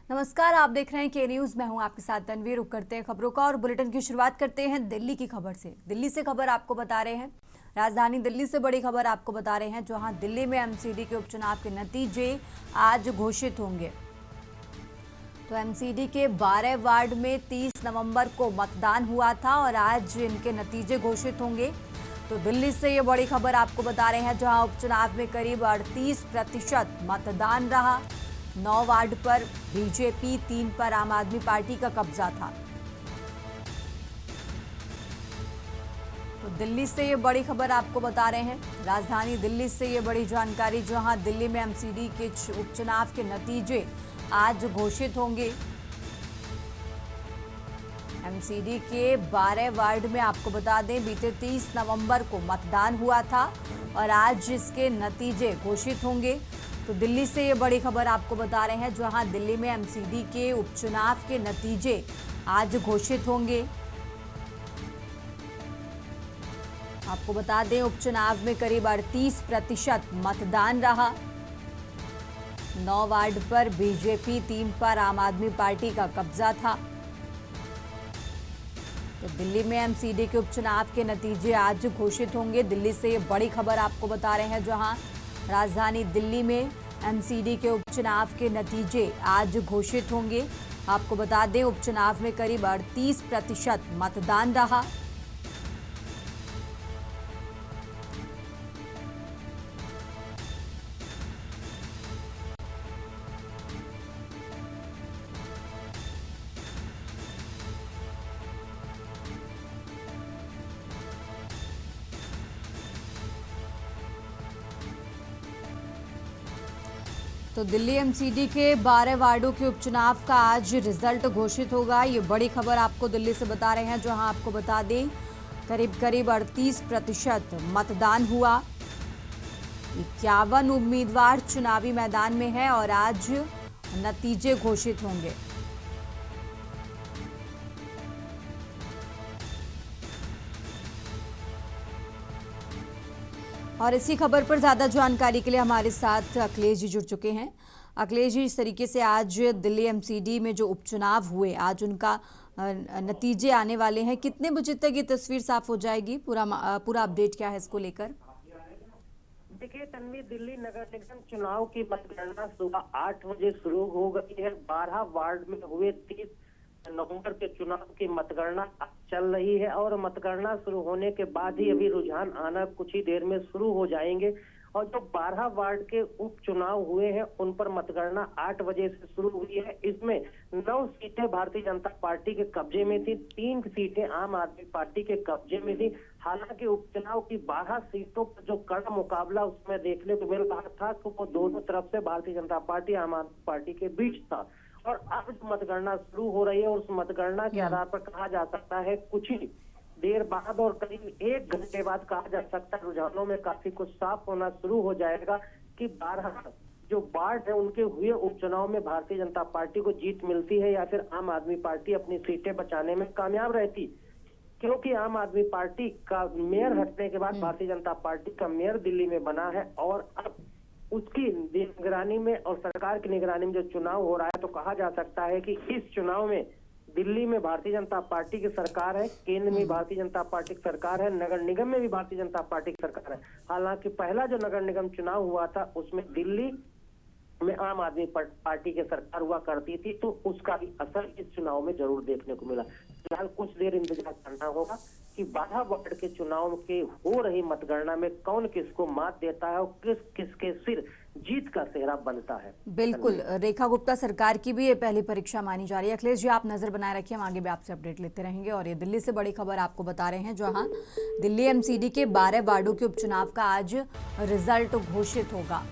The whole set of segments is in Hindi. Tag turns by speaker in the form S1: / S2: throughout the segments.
S1: नमस्कार, आप देख रहे हैं के न्यूज। मैं हूं आपके साथ तनवीर। रुक करते हैं खबरों का और बुलेटिन की शुरुआत करते हैं दिल्ली की खबर से। दिल्ली से खबर आपको बता रहे हैं, राजधानी दिल्ली से बड़ी खबर आपको बता रहे हैं, जहां दिल्ली में एमसीडी के उपचुनाव के नतीजे आज घोषित होंगे। तो एमसीडी के 12 वार्ड में 30 नवंबर को मतदान हुआ था और आज इनके नतीजे घोषित होंगे। तो दिल्ली से ये बड़ी खबर आपको बता रहे हैं, जहां उपचुनाव में करीब 38% मतदान रहा। 9 वार्ड पर बीजेपी, 3 पर आम आदमी पार्टी का कब्जा था। तो दिल्ली से ये बड़ी खबर आपको बता रहे हैं, राजधानी दिल्ली से ये बड़ी जानकारी, जहां दिल्ली में एमसीडी के उपचुनाव के नतीजे आज घोषित होंगे। एमसीडी के 12 वार्ड में आपको बता दें, बीते 30 नवंबर को मतदान हुआ था और आज इसके नतीजे घोषित होंगे। तो दिल्ली से ये बड़ी खबर आपको बता रहे हैं, जहां दिल्ली में एमसीडी के उपचुनाव के नतीजे आज घोषित होंगे। आपको बता दें, उपचुनाव में करीब 38% मतदान रहा। 9 वार्ड पर बीजेपी, 3 पर आम आदमी पार्टी का कब्जा था। तो दिल्ली में एमसीडी के उपचुनाव के नतीजे आज घोषित होंगे। दिल्ली से ये बड़ी खबर आपको बता रहे हैं, जहां राजधानी दिल्ली में एमसीडी के उपचुनाव के नतीजे आज घोषित होंगे। आपको बता दें, उपचुनाव में करीब 38% मतदान रहा। तो दिल्ली एमसीडी के 12 वार्डों के उपचुनाव का आज रिजल्ट घोषित होगा। ये बड़ी खबर आपको दिल्ली से बता रहे हैं, जहां आपको बता दें, करीब 38% मतदान हुआ। 51 उम्मीदवार चुनावी मैदान में हैं और आज नतीजे घोषित होंगे। और इसी खबर पर ज्यादा जानकारी के लिए हमारे साथ अखिलेश जी जुड़ चुके हैं। अखिलेश जी, इस तरीके से आज दिल्ली एमसीडी में जो उपचुनाव हुए, आज उनका नतीजे आने वाले हैं, कितने बजे तक ये तस्वीर साफ हो जाएगी? पूरा अपडेट क्या है इसको लेकर?
S2: देखिए तन्वी, दिल्ली नगर निगम चुनाव की मतगणना सुबह 8 बजे शुरू हो गई है। 12 वार्ड में हुए 30 नवंबर के चुनाव की मतगणना चल रही है और मतगणना शुरू होने के बाद ही अभी रुझान आना कुछ ही देर में शुरू हो जाएंगे। और जो 12 वार्ड के उपचुनाव हुए हैं उन पर मतगणना 8 बजे से शुरू हुई है। इसमें 9 सीटें भारतीय जनता पार्टी के कब्जे में थी, 3 सीटें आम आदमी पार्टी के कब्जे में थी। हालांकि उपचुनाव की 12 सीटों पर जो कड़ा मुकाबला उसमें देखने को मिल रहा था, तो वो दोनों तरफ से भारतीय जनता पार्टी, आम आदमी पार्टी के बीच था। और अब मतगणना शुरू हो रही है और उस मतगणना के आधार पर कहा जा सकता है कुछ ही देर बाद और करीब 1 घंटे बाद कहा जा सकता है रुझानों में काफी कुछ साफ होना शुरू हो जाएगा कि 12 जो वार्ड है उनके हुए उपचुनाव में भारतीय जनता पार्टी को जीत मिलती है या फिर आम आदमी पार्टी अपनी सीटें बचाने में कामयाब रहती। क्योंकि आम आदमी पार्टी का मेयर हटने के बाद भारतीय जनता पार्टी का मेयर दिल्ली में बना है और अब उसकी निगरानी में और सरकार की निगरानी में जो चुनाव हो रहा है, तो कहा जा सकता है कि इस चुनाव में दिल्ली में भारतीय जनता पार्टी की सरकार है, केंद्र में भारतीय जनता पार्टी की सरकार है, नगर निगम में भी भारतीय जनता पार्टी की सरकार है। हालांकि पहला जो नगर निगम चुनाव हुआ था उसमें दिल्ली में आम आदमी पार्टी की सरकार हुआ करती थी, तो उसका भी असर इस चुनाव में जरूर देखने को मिला। फिलहाल कुछ देर इंतजार करना होगा कि 12 वार्ड के चुनाव के हो रही मतगणना में कौन किसको मात देता है और किसके सिर जीत का सेहरा बनता है।
S1: बिल्कुल, रेखा गुप्ता सरकार की भी ये पहली परीक्षा मानी जा रही है। अखिलेश जी, आप नजर बनाए रखिए, हम आगे भी आपसे अपडेट लेते रहेंगे। और ये दिल्ली से बड़ी खबर आपको बता रहे हैं, जहां दिल्ली एमसीडी के 12 वार्डों के उपचुनाव का आज रिजल्ट घोषित होगा।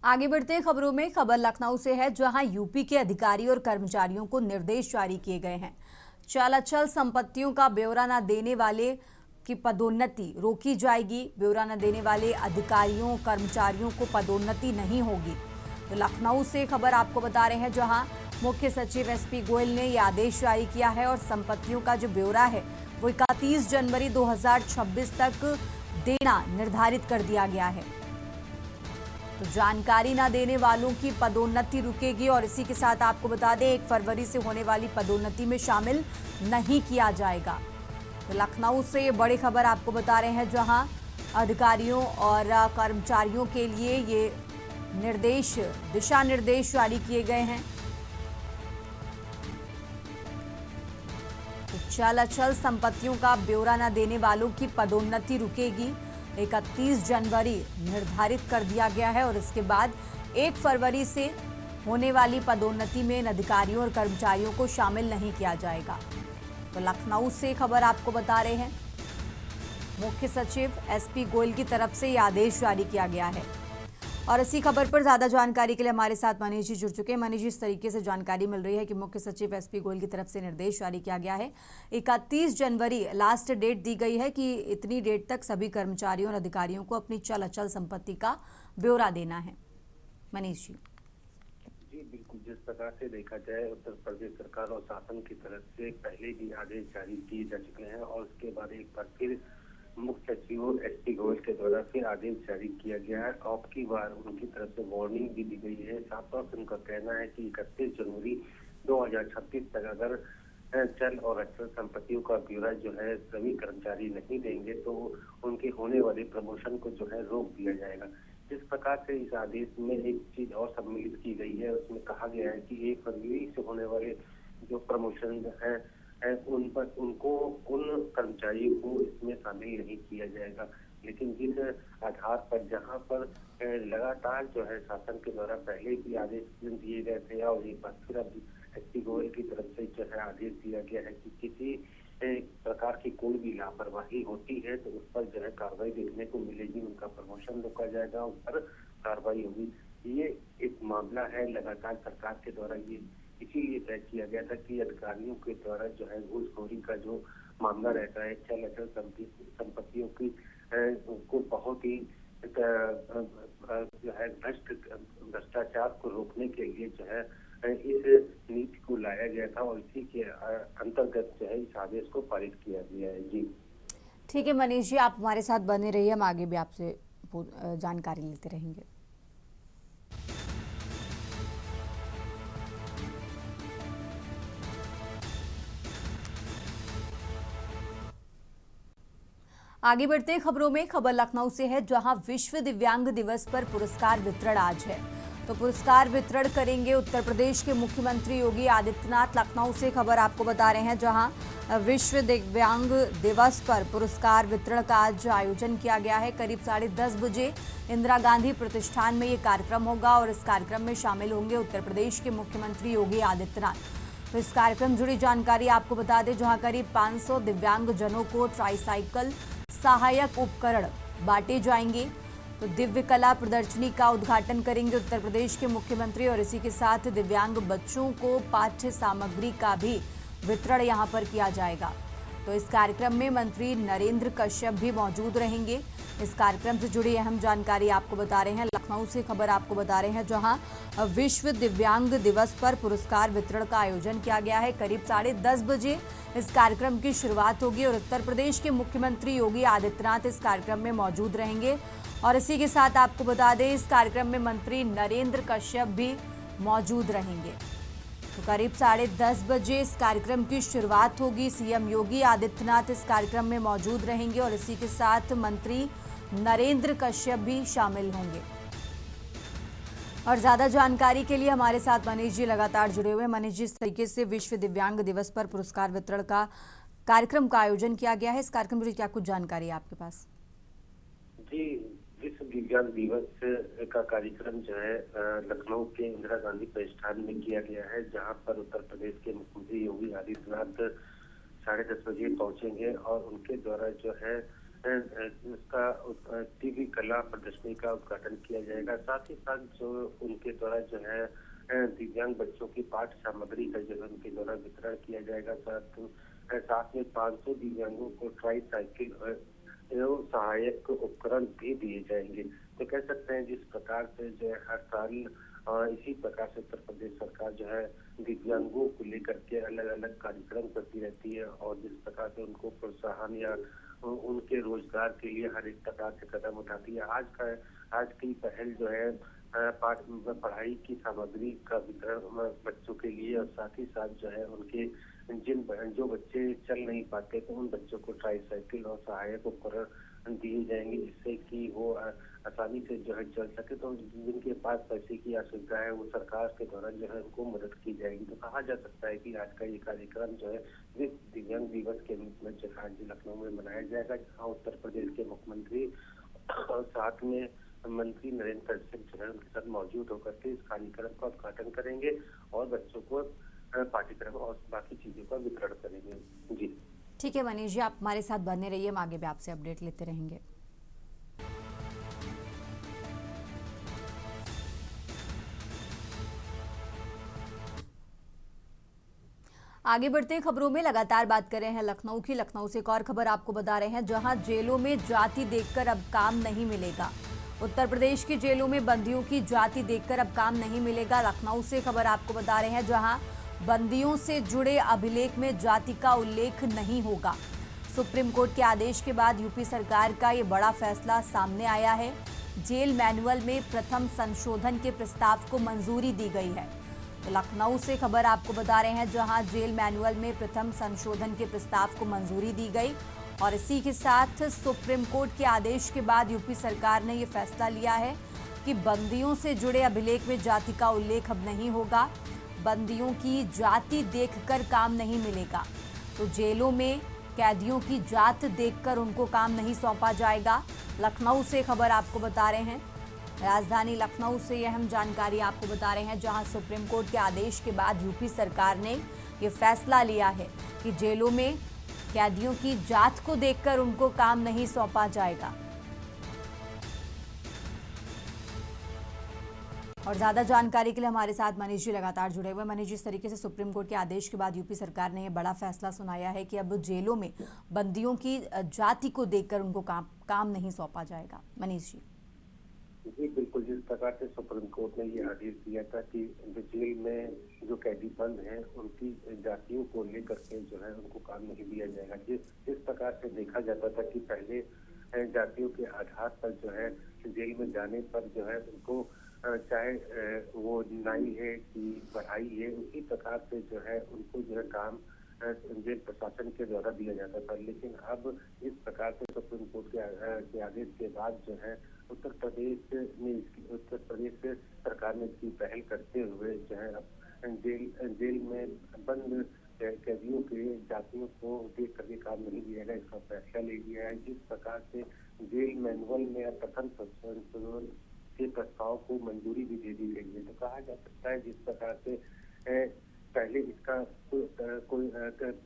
S1: आगे बढ़ते हैं खबरों में। खबर लखनऊ से है, जहां यूपी के अधिकारी और कर्मचारियों को निर्देश जारी किए गए हैं। चल अचल संपत्तियों का ब्यौरा न देने वाले की पदोन्नति रोकी जाएगी। ब्यौरा न देने वाले अधिकारियों कर्मचारियों को पदोन्नति नहीं होगी। तो लखनऊ से खबर आपको बता रहे हैं, जहां मुख्य सचिव एसपी गोयल ने यह आदेश जारी किया है और संपत्तियों का जो ब्यौरा है वो 31 जनवरी 2026 तक देना निर्धारित कर दिया गया है। तो जानकारी ना देने वालों की पदोन्नति रुकेगी और इसी के साथ आपको बता दें 1 फरवरी से होने वाली पदोन्नति में शामिल नहीं किया जाएगा। तो लखनऊ से ये बड़ी खबर आपको बता रहे हैं, जहां अधिकारियों और कर्मचारियों के लिए ये दिशा निर्देश जारी किए गए हैं। तो चल अचल संपत्तियों का ब्यौरा न देने वालों की पदोन्नति रुकेगी। 31 जनवरी निर्धारित कर दिया गया है और इसके बाद 1 फरवरी से होने वाली पदोन्नति में अधिकारियों और कर्मचारियों को शामिल नहीं किया जाएगा। तो लखनऊ से खबर आपको बता रहे हैं, मुख्य सचिव एसपी गोयल की तरफ से यह आदेश जारी किया गया है। और इसी खबर पर ज्यादा जानकारी के लिए हमारे साथ मनीष जी जुड़ चुके हैं। मनीष जी, इस तरीके से जानकारी मिल रही है कि मुख्य सचिव एसपी गोयल की तरफ से निर्देश जारी किया गया है। 31 जनवरी लास्ट डेट दी गई है कि इतनी डेट तक सभी कर्मचारियों और अधिकारियों को अपनी चल अचल संपत्ति का ब्यौरा देना है। मनीष जी।
S3: जी बिल्कुल, जिस प्रकार से देखा जाए उत्तर प्रदेश सरकार और शासन की तरफ से पहले भी आदेश जारी किए जा चुके हैं और उसके बाद एक बार फिर मुख्य सचिव एसपी गोयल के द्वारा फिर आदेश जारी किया गया है। अब की बार उनकी तरफ से वार्निंग भी दी गई है। साफ तौर से उनका कहना है कि 31 जनवरी 2026 तक अगर चल और अचल संपत्तियों का ब्यौरा जो है सभी कर्मचारी नहीं देंगे तो उनके होने वाले प्रमोशन को जो है रोक दिया जाएगा। जिस प्रकार से इस आदेश में एक चीज और सम्मिलित की गई है, उसमें कहा गया है कि 1 फरवरी से होने वाले जो प्रमोशन है उन कर्मचारियों को इसमें शामिल नहीं किया जाएगा। लेकिन जिस आधार पर जहां पर लगातार जो है शासन के द्वारा पहले भी आदेश दिए गए थे और एक बार फिर अब एसपी गोयल की तरफ से जो है आदेश दिया गया है कि किसी प्रकार की कोई भी लापरवाही होती है तो उस पर जो है कार्रवाई देखने को मिलेगी, उनका प्रमोशन रोका जाएगा, उस पर कार्रवाई होगी। ये एक मामला है लगातार सरकार के द्वारा ये इसीलिए तय किया गया था कि अधिकारियों के द्वारा जो है घूसखोरी का जो मामला रहता है चल अचल संपत्तियों की को बहुत ही जो है भ्रष्टाचार को रोकने के लिए जो है इस नीति को लाया गया था और इसी के अंतर्गत जो है इस आदेश को पारित किया गया है। जी
S1: ठीक है मनीष जी, आप हमारे साथ बने रहिए, हम आगे भी आपसे जानकारी लेते रहेंगे। आगे बढ़ते हैं खबरों में। खबर लखनऊ से है, जहां विश्व दिव्यांग दिवस पर पुरस्कार वितरण आज है। तो पुरस्कार वितरण करेंगे उत्तर प्रदेश के मुख्यमंत्री योगी आदित्यनाथ। लखनऊ से खबर आपको बता रहे हैं, जहां विश्व दिव्यांग दिवस पर पुरस्कार वितरण का आज आयोजन किया गया है। करीब 10:30 बजे इंदिरा गांधी प्रतिष्ठान में ये कार्यक्रम होगा और इस कार्यक्रम में शामिल होंगे उत्तर प्रदेश के मुख्यमंत्री योगी आदित्यनाथ। तो इस कार्यक्रम जुड़ी जानकारी आपको बता दें, जहां करीब 500 दिव्यांग जनों को ट्राईसाइकिल सहायक उपकरण बांटे जाएंगे। तो दिव्य कला प्रदर्शनी का उद्घाटन करेंगे उत्तर प्रदेश के मुख्यमंत्री और इसी के साथ दिव्यांग बच्चों को पाठ्य सामग्री का भी वितरण यहां पर किया जाएगा। तो इस कार्यक्रम में मंत्री नरेंद्र कश्यप भी मौजूद रहेंगे। इस कार्यक्रम से जुड़ी अहम जानकारी आपको बता रहे हैं। लखनऊ से खबर आपको बता रहे हैं, जहां विश्व दिव्यांग दिवस पर पुरस्कार वितरण का आयोजन किया गया है। करीब 10:30 बजे इस कार्यक्रम की शुरुआत होगी और उत्तर प्रदेश के मुख्यमंत्री योगी आदित्यनाथ इस कार्यक्रम में मौजूद रहेंगे। और इसी के साथ आपको बता दें, इस कार्यक्रम में मंत्री नरेंद्र कश्यप भी मौजूद रहेंगे। तो करीब 10:30 बजे इस कार्यक्रम की शुरुआत होगी। सीएम योगी आदित्यनाथ इस कार्यक्रम में मौजूद रहेंगे और इसी के साथ मंत्री नरेंद्र कश्यप भी शामिल होंगे। और ज्यादा जानकारी के लिए हमारे साथ मनीष जी लगातार जुड़े हुए हैं। मनीष जी, इस तरीके से विश्व दिव्यांग दिवस पर पुरस्कार वितरण का कार्यक्रम का आयोजन किया गया है, इस कार्यक्रम में क्या कुछ जानकारी है आपके पास?
S3: जी, विश्व दिव्यांग दिवस का कार्यक्रम जो है लखनऊ के इंदिरा गांधी प्रतिष्ठान में किया गया है, जहां पर उत्तर प्रदेश के मुख्यमंत्री योगी आदित्यनाथ 10:30 बजे पहुंचेंगे और उनके द्वारा जो है उसका टीवी कला प्रदर्शनी का उद्घाटन किया जाएगा। साथ ही साथ जो उनके द्वारा जो है दिव्यांग बच्चों की पाठ्य सामग्री का जो है उनके द्वारा वितरण किया जाएगा। साथ में 500 दिव्यांगों को ट्राई साइकिल एवं सहायक उपकरण भी दिए जाएंगे। तो कह सकते हैं जिस प्रकार से जो है हर साल इसी प्रकार से उत्तर प्रदेश सरकार जो है दिव्यांगों को लेकर के अलग अलग कार्यक्रम करती रहती है और जिस प्रकार से उनको प्रोत्साहन या उनके रोजगार के लिए हर एक प्रकार से कदम उठाती है। आज की पहल जो है पढ़ाई की सामग्री का वितरण बच्चों के लिए और साथ ही साथ जो है उनके जो बच्चे चल नहीं पाते तो उन बच्चों को ट्राईसाइकिल और सहायक उपकरण दिए जाएंगे जिससे कि वो आसानी से जो है चल सके। तो जिनके पास पैसे की असुविधा है वो सरकार के द्वारा जो है उनको मदद की जाएगी। तो कहा जा सकता है कि आज का ये कार्यक्रम जो है विश्व दिव्यांग दिवस के रूप में जो आज लखनऊ में मनाया जाएगा, जहाँ उत्तर प्रदेश के मुख्यमंत्री और साथ में मंत्री नरेंद्र सिंह जो है उनके साथ मौजूद होकर के इस कार्यक्रम का उद्घाटन करेंगे और बच्चों को पाठ्यक्रम और बाकी चीजों का वितरण करेंगे। जी
S1: ठीक है मनीष जी, आप हमारे साथ बने रहिए, हम आगे भी आपसे अपडेट लेते रहेंगे। आगे बढ़ते खबरों में लगातार बात कर रहे हैं लखनऊ की। लखनऊ से एक और खबर आपको बता रहे हैं, जहां जेलों में जाति देखकर अब काम नहीं मिलेगा। उत्तर प्रदेश की जेलों में बंदियों की जाति देखकर अब काम नहीं मिलेगा। लखनऊ से खबर आपको बता रहे हैं, जहां बंदियों से जुड़े अभिलेख में जाति का उल्लेख नहीं होगा। सुप्रीम कोर्ट के आदेश के बाद यूपी सरकार का ये बड़ा फैसला सामने आया है। जेल मैनुअल में प्रथम संशोधन के प्रस्ताव को मंजूरी दी गई है। तो लखनऊ से खबर आपको बता रहे हैं, जहां जेल मैनुअल में प्रथम संशोधन के प्रस्ताव को मंजूरी दी गई और इसी के साथ सुप्रीम कोर्ट के आदेश के बाद यूपी सरकार ने ये फैसला लिया है कि बंदियों से जुड़े अभिलेख में जाति का उल्लेख अब नहीं होगा। बंदियों की जाति देखकर काम नहीं मिलेगा। तो जेलों में कैदियों की जात देखकर उनको काम नहीं सौंपा जाएगा। लखनऊ से खबर आपको बता रहे हैं, राजधानी लखनऊ से यह अहम जानकारी आपको बता रहे हैं, जहां सुप्रीम कोर्ट के आदेश के बाद यूपी सरकार ने ये फैसला लिया है कि जेलों में कैदियों की जात को देखकर उनको काम नहीं सौंपा जाएगा। और ज्यादा जानकारी के लिए हमारे साथ मनीष जी लगातार जुड़े हुए। मनीष जी, इस तरीके से सुप्रीम कोर्ट के आदेश के बाद यूपी सरकार ने यह बड़ा फैसला सुनाया है कि अब जेलों में बंदियों की जाति को देखकर उनको काम नहीं सौंपा जाएगा। मनीष जी।
S3: जी बिल्कुल, जिस प्रकार से सुप्रीम कोर्ट ने ये आदेश दिया था कि जेल में जो कैदी बंद हैं उनकी जातियों को लेकर के जो है उनको काम नहीं दिया जाएगा। जिस प्रकार से देखा जाता था कि पहले जातियों के आधार पर जो है जेल में जाने पर जो है उनको चाहे वो नाई है कि पढ़ाई है, उसी प्रकार से जो है उनको जो है काम जेल प्रशासन के द्वारा दिया जाता था। लेकिन अब इस प्रकार से सुप्रीम कोर्ट के आदेश के बाद जो है उत्तर प्रदेश सरकार ने इसकी पहल करते हुए जो है अब जेल में बंद कैदियों के जातियों को देख करके काम नहीं दिया गया, इसका फैसला ले लिया है। जिस प्रकार से जेल मैनुअल में प्रथम संशोधन के प्रस्ताव को मंजूरी भी दे दी गई है। तो कहा जा सकता है जिस प्रकार से पहले इसका कोई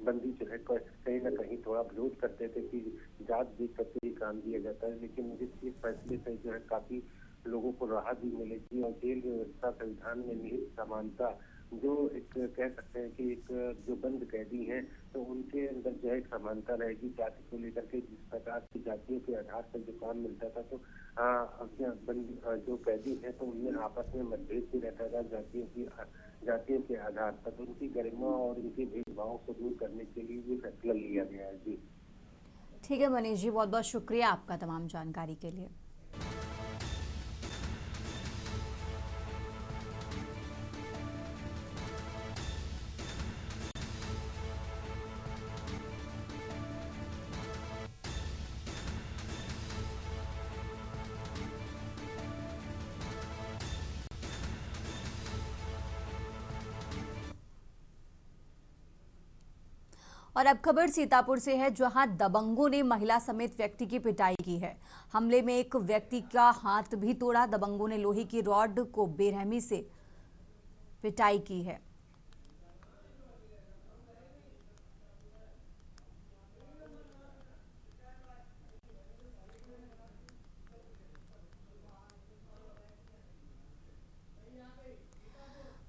S3: बंदी जो है कहीं ना कहीं थोड़ा विरोध करते थे कि जात देख करके ही काम दिया जाता है, लेकिन इस फैसले से जो है काफी लोगों को राहत भी मिलेगी और जेल व्यवस्था संविधान में निहित समानता जो एक कह सकते हैं कि एक जो बंद कैदी हैं तो उनके अंदर जो है समानता रहेगी जाति को लेकर के। जिस प्रकार की जातियों के आधार पर जो काम मिलता था तो जो कैदी हैं तो उनमें आपस में मतभेद भी रहता था जातियों के आधार पर। तो उनकी गरिमा और उनके भेदभाव को दूर करने के लिए ये फैसला लिया गया है। जी
S1: ठीक है मनीष जी, बहुत बहुत शुक्रिया आपका तमाम जानकारी के लिए। और अब खबर सीतापुर से है, जहां दबंगों ने महिला समेत व्यक्ति की पिटाई की है। हमले में एक व्यक्ति का हाथ भी तोड़ा। दबंगों ने लोहे की रॉड को बेरहमी से पिटाई की है।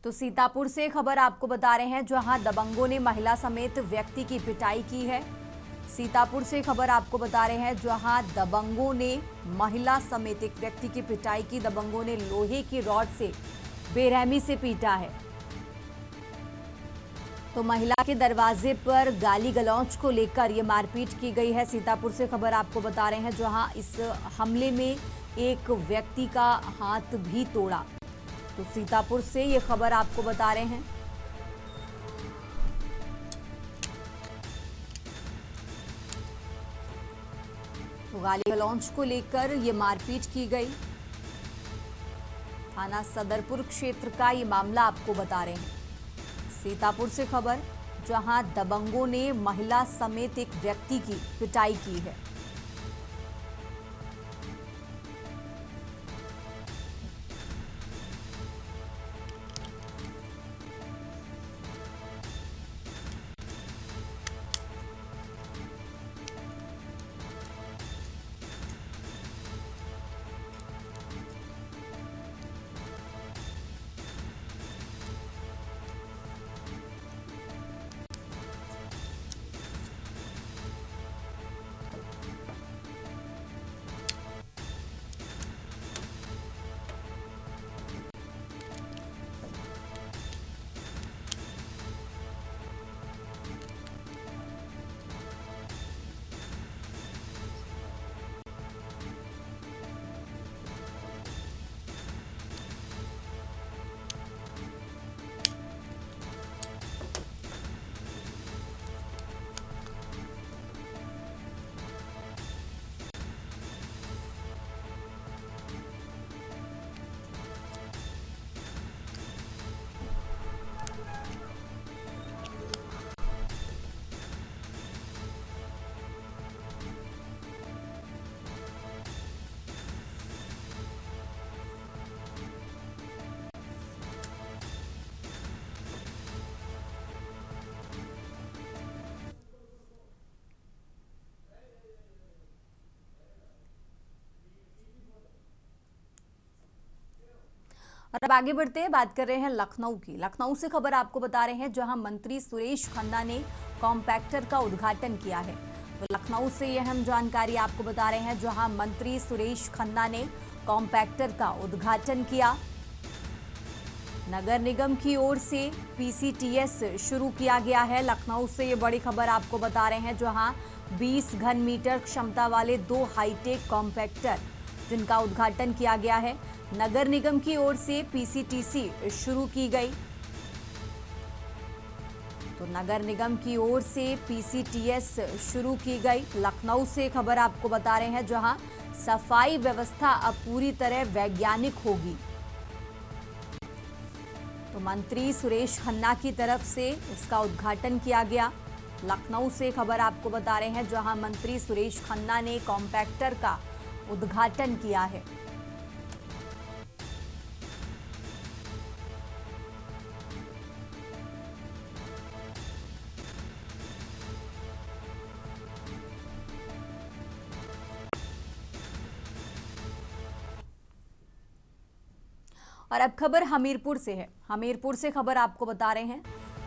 S1: तो सीतापुर से खबर आपको बता रहे हैं, जहां दबंगों ने महिला समेत व्यक्ति की पिटाई की है। सीतापुर से खबर आपको बता रहे हैं, जहां दबंगों ने महिला समेत एक व्यक्ति की पिटाई की। दबंगों ने लोहे की रॉड से बेरहमी से पीटा है। तो महिला के दरवाजे पर गाली गलौज को लेकर यह मारपीट की गई है। सीतापुर से खबर आपको बता रहे हैं, जहां इस हमले में एक व्यक्ति का हाथ भी तोड़ा। तो सीतापुर से ये खबर आपको बता रहे हैं। तो गाली गलौज को लेकर ये मारपीट की गई। थाना सदरपुर क्षेत्र का ये मामला आपको बता रहे हैं। सीतापुर से खबर, जहां दबंगों ने महिला समेत एक व्यक्ति की पिटाई की है। और अब आगे बढ़ते हैं, बात कर रहे हैं लखनऊ की। लखनऊ से खबर आपको बता रहे हैं, जहां मंत्री सुरेश खन्ना ने कॉम्पैक्टर का उद्घाटन किया है। तो लखनऊ से यह अहम जानकारी आपको बता रहे हैं, जहां मंत्री सुरेश खन्ना ने कॉम्पैक्टर का उद्घाटन किया। नगर निगम की ओर से पीसीटीएस शुरू किया गया है। लखनऊ से ये बड़ी खबर आपको बता रहे हैं, जहां 20 घन मीटर क्षमता वाले 2 हाईटेक कॉम्पैक्टर जिनका उद्घाटन किया गया है। नगर निगम की ओर से पीसीटीसी शुरू की गई। तो नगर निगम की ओर से पीसीटीएस शुरू की गई। लखनऊ से खबर आपको बता रहे हैं, जहां सफाई व्यवस्था अब पूरी तरह वैज्ञानिक होगी। तो मंत्री सुरेश खन्ना की तरफ से इसका उद्घाटन किया गया। लखनऊ से खबर आपको बता रहे हैं, जहां मंत्री सुरेश खन्ना ने कॉम्पैक्टर का उद्घाटन किया है। और अब खबर हमीरपुर से है। हमीरपुर से खबर आपको बता रहे हैं,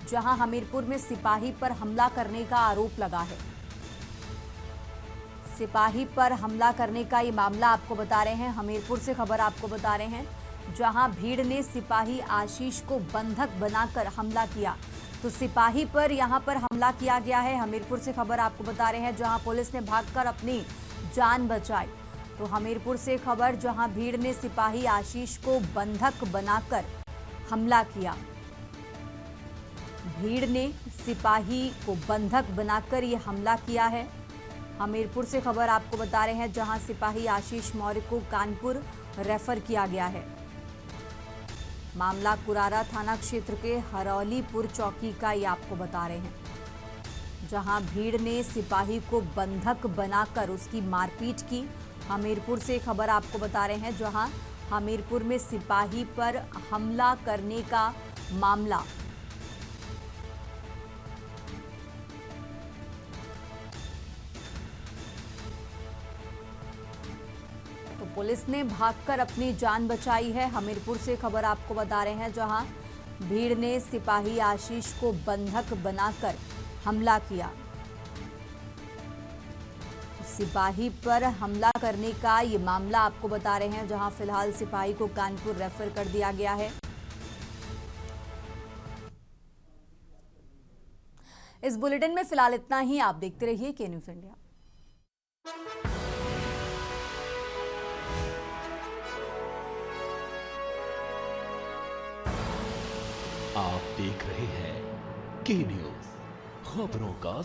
S1: जहां हमीरपुर में सिपाही पर हमला करने का आरोप लगा है। सिपाही पर हमला करने का ये मामला आपको बता रहे हैं। हमीरपुर से खबर आपको बता रहे हैं, जहां भीड़ ने सिपाही आशीष को बंधक बनाकर हमला किया। तो सिपाही पर यहां पर हमला किया गया है। हमीरपुर से खबर आपको बता रहे हैं, जहां पुलिस ने भागकर अपनी जान बचाई। तो हमीरपुर से खबर, जहां भीड़ ने सिपाही आशीष को बंधक बनाकर हमला किया। भीड़ ने सिपाही को बंधक बनाकर ये हमला किया है। हमीरपुर से खबर आपको बता रहे हैं, जहां सिपाही आशीष मौर्य को कानपुर रेफर किया गया है। मामला कुरारा थाना क्षेत्र के हरौलीपुर चौकी का ये आपको बता रहे हैं, जहां भीड़ ने सिपाही को बंधक बनाकर उसकी मारपीट की। हमीरपुर से खबर आपको बता रहे हैं, जहां हमीरपुर में सिपाही पर हमला करने का मामला। तो पुलिस ने भागकर अपनी जान बचाई है। हमीरपुर से खबर आपको बता रहे हैं, जहां भीड़ ने सिपाही आशीष को बंधक बनाकर हमला किया। सिपाही पर हमला करने का ये मामला आपको बता रहे हैं, जहां फिलहाल सिपाही को कानपुर रेफर कर दिया गया है। इस बुलेटिन में फिलहाल इतना ही। आप देखते रहिए के न्यूज़ इंडिया।
S4: आप देख रहे हैं के न्यूज़, खबरों का